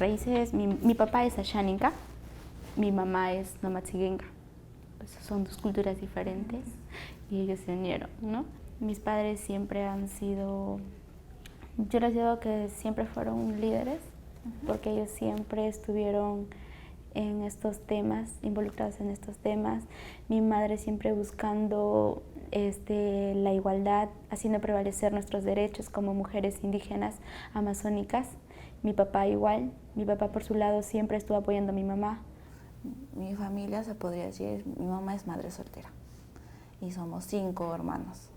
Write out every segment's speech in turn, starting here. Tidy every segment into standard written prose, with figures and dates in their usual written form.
raíces, mi papá es asháninka, mi mamá es nomatsigenga. Son dos culturas diferentes y ellos se unieron, ¿no? Mis padres siempre han sido, yo les digo que siempre fueron líderes, porque ellos siempre estuvieron en estos temas, involucrados en estos temas. Mi madre siempre buscando la igualdad, haciendo prevalecer nuestros derechos como mujeres indígenas amazónicas. Mi papá igual, mi papá por su lado siempre estuvo apoyando a mi mamá. Mi familia, se podría decir, mi mamá es madre soltera y somos 5 hermanos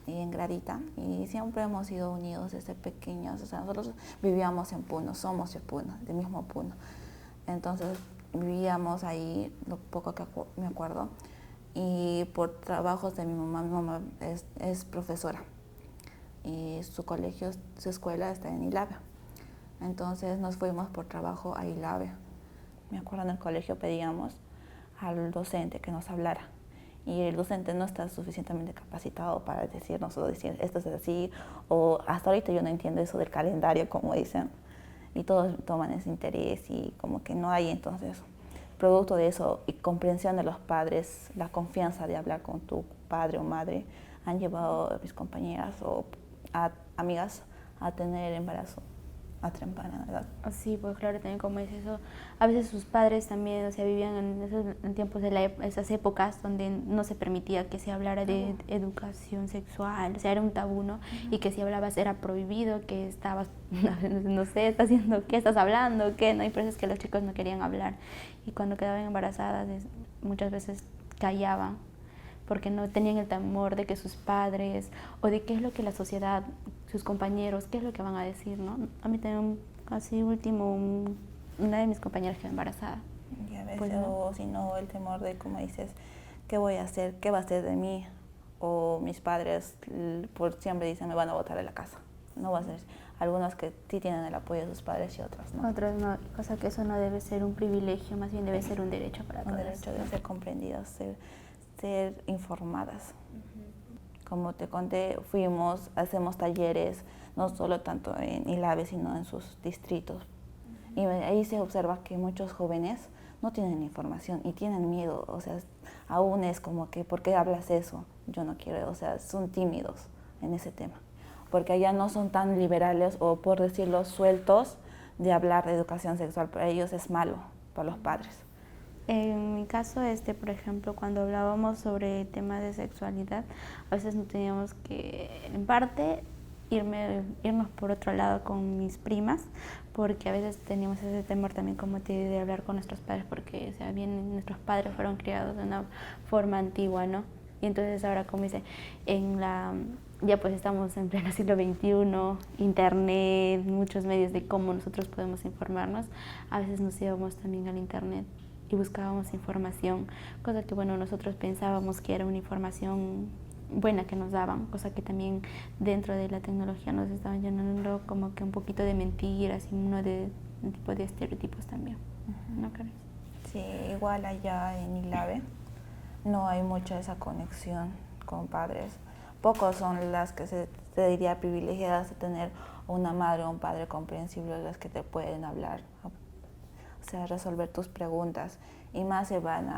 y en Gradita, y siempre hemos sido unidos desde pequeños. O sea, nosotros vivíamos en Puno, somos de Puno, del mismo Puno. Entonces vivíamos ahí, lo poco que me acuerdo, y por trabajos de mi mamá es profesora y su colegio, su escuela está en Ilave. Entonces nos fuimos por trabajo a Ilave. Me acuerdo en el colegio pedíamos al docente que nos hablara y el docente no está suficientemente capacitado para decirnos o decir esto es así, o hasta ahorita yo no entiendo eso del calendario, como dicen, y todos toman ese interés y como que no hay. Entonces, producto de eso y comprensión de los padres, la confianza de hablar con tu padre o madre, han llevado a mis compañeras o a amigas a tener embarazo a temprana edad. Sí, pues claro, también como dice eso, a veces sus padres también, o sea, vivían en tiempos de esas épocas donde no se permitía que se hablara de educación sexual, o sea, era un tabú, ¿no? Y que si hablabas era prohibido, que estabas, no sé, estás haciendo, ¿qué estás hablando? ¿Qué? No, y por eso es que los chicos no querían hablar. Y cuando quedaban embarazadas, muchas veces callaban, porque no tenían el temor de que sus padres o de qué es lo que la sociedad, sus compañeros, qué es lo que van a decir, ¿no? A mí también, casi último, una de mis compañeras quedó embarazada. Y a veces, pues no. o si no, el temor de, como dices, ¿qué voy a hacer? ¿Qué va a hacer de mí? O mis padres por siempre dicen, me van a botar de la casa. No va a ser. Algunos que sí tienen el apoyo de sus padres y otros no. Otros no, cosa que eso no debe ser un privilegio, más bien debe ser un derecho para todos. Un derecho de ser comprendidas, ser informadas. Como te conté, hacemos talleres, no solo tanto en Ilave, sino en sus distritos. Y ahí se observa que muchos jóvenes no tienen información y tienen miedo. O sea, aún es como que, ¿por qué hablas eso? Yo no quiero, o sea, son tímidos en ese tema. Porque allá no son tan liberales o, por decirlo, sueltos de hablar de educación sexual. Para ellos es malo, para los padres. En mi caso, por ejemplo, cuando hablábamos sobre temas de sexualidad, a veces no teníamos que, en parte, irnos por otro lado con mis primas, porque a veces teníamos ese temor también, como te digo, de hablar con nuestros padres, porque, o sea, bien, nuestros padres fueron criados de una forma antigua, ¿no? Y entonces ahora, como dice, ya pues estamos en pleno siglo XXI, internet, muchos medios de cómo nosotros podemos informarnos, a veces nos íbamos también al internet y buscábamos información, cosa que bueno, nosotros pensábamos que era una información buena que nos daban, cosa que también dentro de la tecnología nos estaban llenando como que un poquito de mentiras y uno de un tipo de estereotipos también, ¿no crees? Sí, igual allá en Ilave no hay mucha esa conexión con padres. Pocos son las que se diría privilegiadas de tener una madre o un padre comprensible, las que te pueden hablar, o sea, resolver tus preguntas, y más se van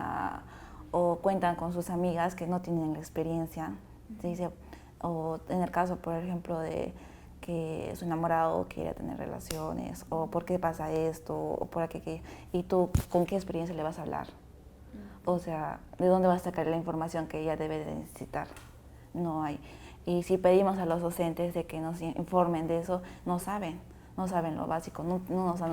o cuentan con sus amigas que no tienen la experiencia. Dice, o en el caso, por ejemplo, de que su enamorado quiere tener relaciones, o por qué pasa esto, o por qué, y tú con qué experiencia le vas a hablar. O sea, ¿de dónde vas a sacar la información que ella debe de necesitar? No hay. Y si pedimos a los docentes de que nos informen de eso, no saben lo básico, no nos dan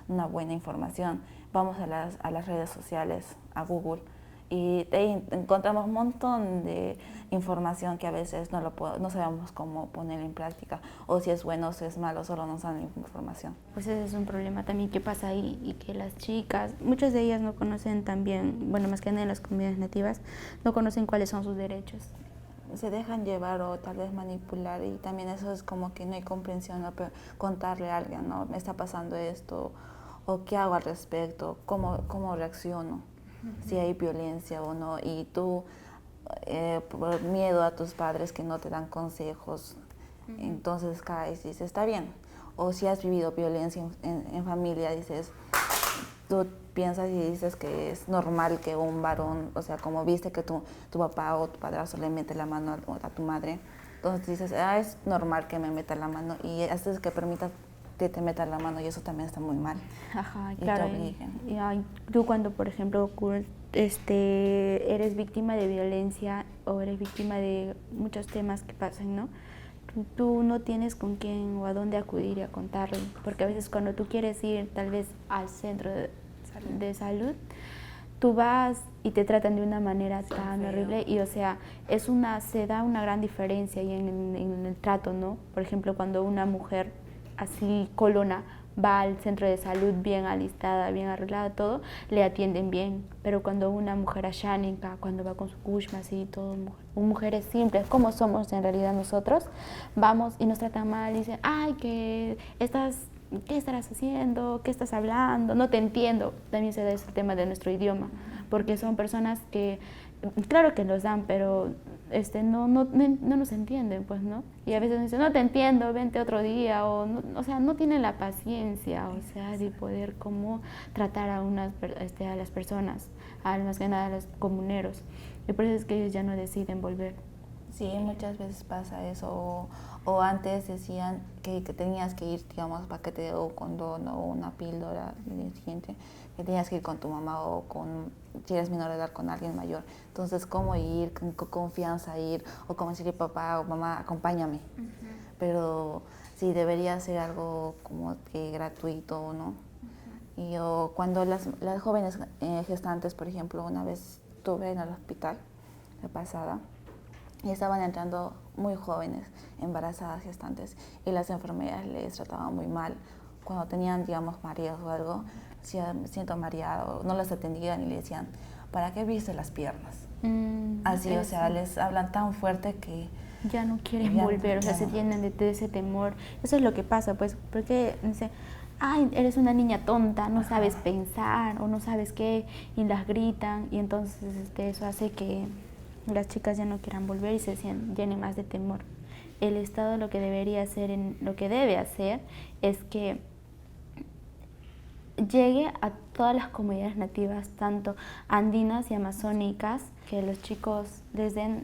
una buena información. Vamos a las redes sociales, a Google, y ahí encontramos un montón de información que a veces no sabemos cómo poner en práctica, o si es bueno o si es malo, solo nos dan información. Pues ese es un problema también que pasa ahí, y que las chicas, muchas de ellas no conocen también, bueno, más que nada en las comunidades nativas, no conocen cuáles son sus derechos. Se dejan llevar o tal vez manipular, y también eso es como que no hay comprensión, ¿no? Pero contarle a alguien, ¿no? Me está pasando esto, o qué hago al respecto, cómo reacciono, si hay violencia o no, y tú por miedo a tus padres que no te dan consejos, entonces caes y dices, está bien, o si has vivido violencia en familia, dices, tú piensas y dices que es normal que un varón, o sea, como viste que tu papá o tu padrastro le mete la mano a tu madre, entonces dices, es normal que me meta la mano y haces que permitas que te metan la mano y eso también está muy mal. Ajá, Y claro. te obliguen. Tú cuando, por ejemplo, eres víctima de violencia o eres víctima de muchos temas que pasan, ¿no? Tú no tienes con quién o a dónde acudir y a contarlo, porque a veces cuando tú quieres ir tal vez al centro de salud, tú vas y te tratan de una manera tan horrible y, o sea, se da una gran diferencia ahí en el trato, ¿no? Por ejemplo, cuando una mujer así colona va al centro de salud bien alistada, bien arreglada, todo, le atienden bien. Pero cuando una mujer ashánica, cuando va con su kushma, así, todo, mujeres simples, como somos en realidad nosotros, vamos y nos tratan mal y dicen, ay, ¿qué estarás haciendo? ¿Qué estás hablando? No te entiendo. También se da ese tema de nuestro idioma, porque son personas que, claro que los dan, pero no nos entienden, pues, ¿no? Y a veces dicen, no te entiendo, vente otro día, o sea, no tienen la paciencia, o sea, de poder como tratar a las personas, más que nada a los comuneros. Y por eso es que ellos ya no deciden volver. Sí, muchas veces pasa eso. O antes decían que tenías que ir, digamos, paquete o condón o una píldora el día siguiente, que tenías que ir con tu mamá o si eres menor de edad, con alguien mayor. Entonces, ¿cómo ir? ¿Con qué confianza ir? O como decirle, papá o mamá, acompáñame. Pero sí, debería ser algo como que gratuito, ¿no? Y cuando las jóvenes gestantes, por ejemplo, una vez estuve en el hospital, la pasada, y estaban entrando muy jóvenes, embarazadas, gestantes, y las enfermeras les trataban muy mal. Cuando tenían, digamos, mareos o algo, decían, me siento mareado, no las atendían y le decían, ¿para qué viste las piernas? Así, eso. O sea, les hablan tan fuerte que ya no quieren volver, o sea, se tienen de ese temor. Eso es lo que pasa, pues, porque dice, ay, eres una niña tonta, no sabes pensar o no sabes qué, y las gritan, y entonces eso hace que las chicas ya no quieran volver y se llenen más de temor. El Estado lo que debería hacer, lo que debe hacer es que llegue a todas las comunidades nativas, tanto andinas y amazónicas, que los chicos desde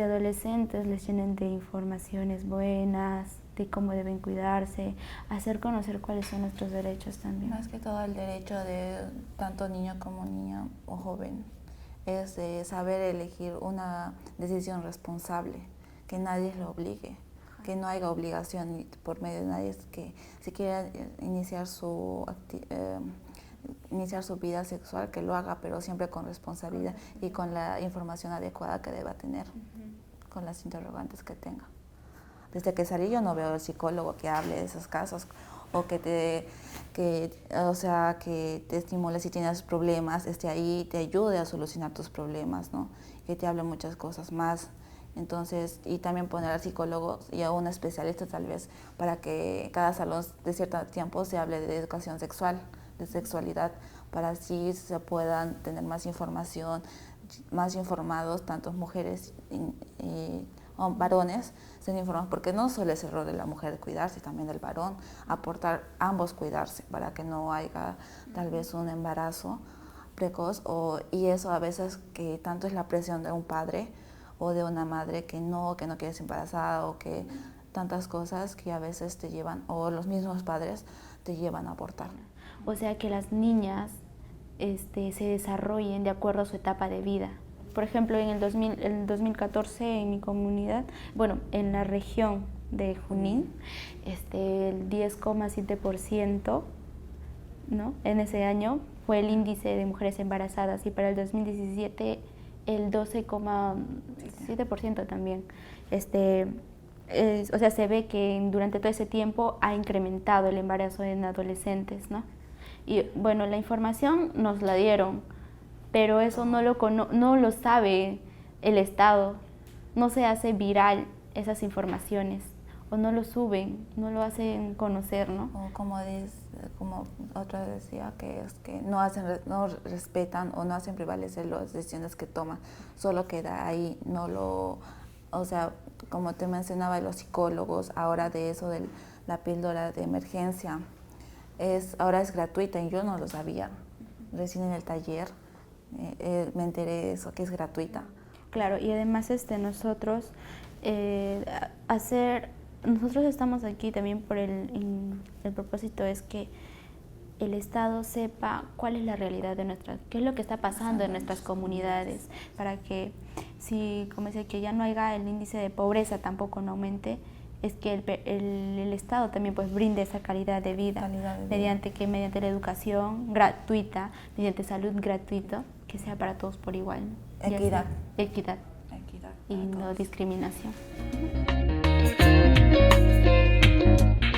adolescentes les llenen de informaciones buenas, de cómo deben cuidarse, hacer conocer cuáles son nuestros derechos también. Más que todo el derecho de tanto niño como niña o joven es de saber elegir una decisión responsable, que nadie lo obligue, que no haya obligación por medio de nadie, que si quiere iniciar su vida sexual, que lo haga, pero siempre con responsabilidad y con la información adecuada que deba tener, con las interrogantes que tenga. Desde que salí yo no veo al psicólogo que hable de esos casos o que te estimule si tienes problemas, esté ahí, te ayude a solucionar tus problemas, ¿no? Que te hable muchas cosas más. Entonces, y también poner al psicólogo y a un especialista tal vez para que cada salón de cierto tiempo se hable de educación sexual, de sexualidad, para así se puedan tener más información, más informados, tanto mujeres o varones, ser informados, porque no solo es el rol de la mujer cuidarse, también del varón, aportar ambos cuidarse para que no haya tal vez un embarazo precoz, y eso a veces que tanto es la presión de un padre o de una madre que no quieres embarazada o que tantas cosas que a veces te llevan, o los mismos padres te llevan a abortar. O sea, que las niñas se desarrollen de acuerdo a su etapa de vida. Por ejemplo, en el 2014 en mi comunidad, bueno, en la región de Junín, el 10,7%, ¿no? En ese año fue el índice de mujeres embarazadas, y para el 2017 el 12,7% también. O sea, se ve que durante todo ese tiempo ha incrementado el embarazo en adolescentes, ¿no? Y bueno, la información nos la dieron, pero eso no lo sabe el Estado, no se hace viral esas informaciones, o no lo suben, no lo hacen conocer, ¿no? O como otra decía, que es que no respetan o no hacen prevalecer las decisiones que toman, solo queda ahí, no lo o sea, como te mencionaba, los psicólogos, ahora de eso de la píldora de emergencia, ahora es gratuita y yo no lo sabía. Recién en el taller me enteré de eso, que es gratuita. Claro, y además nosotros nosotros estamos aquí también por el propósito es que el Estado sepa cuál es la realidad de qué es lo que está pasando en nuestras comunidades, para que si, como decía, que ya no haya el índice de pobreza tampoco no aumente, es que el Estado también pues brinde esa calidad de vida, mediante la educación gratuita, mediante salud gratuita, que sea para todos por igual. Equidad. Equidad. Y no discriminación.